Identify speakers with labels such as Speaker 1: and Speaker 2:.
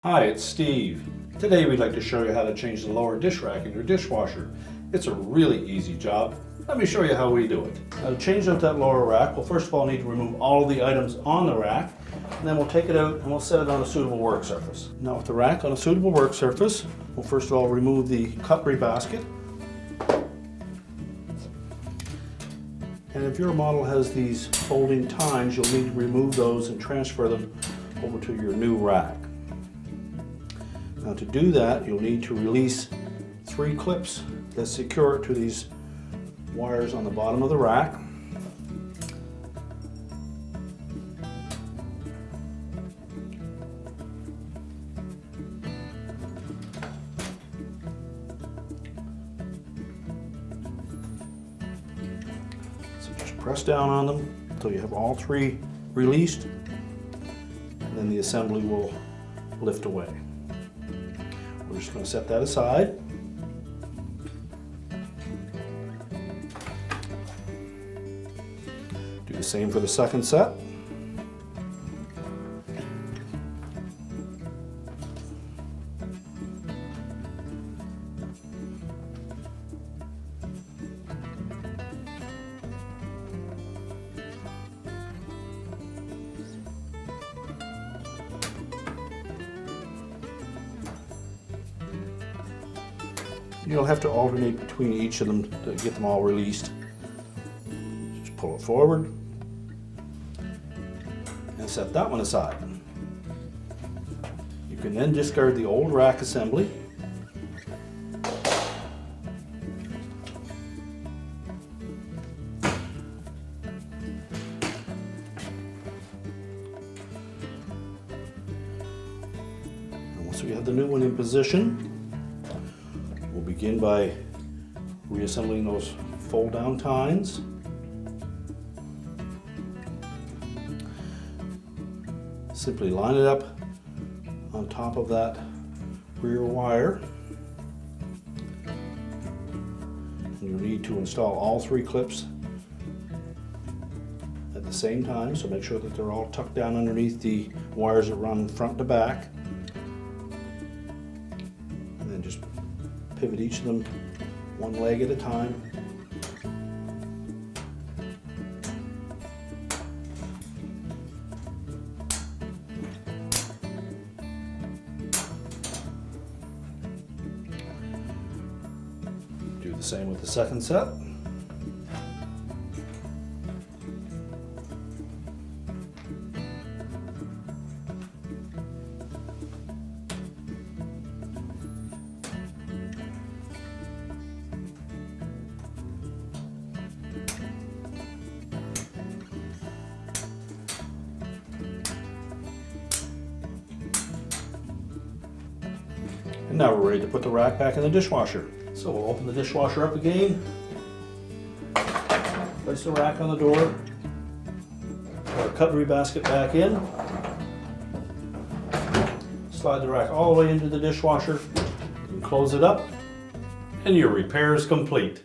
Speaker 1: Hi, it's Steve. Today we'd like to show you how to change the lower dish rack in your dishwasher. It's a really easy job. Let me show you how we do it. Now, to change out that lower rack, we'll first of all need to remove all of the items on the rack, and then we'll take it out and we'll set it on a suitable work surface. Now with the rack on a suitable work surface, we'll first of all remove the cutlery basket. And if your model has these folding tines, you'll need to remove those and transfer them over to your new rack. Now to do that, you'll need to release 3 clips that secure it to these wires on the bottom of the rack. So just press down on them until you have all 3 released, and then the assembly will lift away. We're just going to set that aside. Do the same for the second set. You'll have to alternate between each of them to get them all released. Just pull it forward and set that one aside. You can then discard the old rack assembly. And once we have the new one in position, we'll begin by reassembling those fold-down tines. Simply line it up on top of that rear wire. And you'll need to install all 3 clips at the same time, so make sure that they're all tucked down underneath the wires that run front to back. And then just pivot each of them one leg at a time. Do the same with the second set. And now we're ready to put the rack back in the dishwasher. So we'll open the dishwasher up again, place the rack on the door, put our cutlery basket back in, slide the rack all the way into the dishwasher, and close it up, and your repair is complete.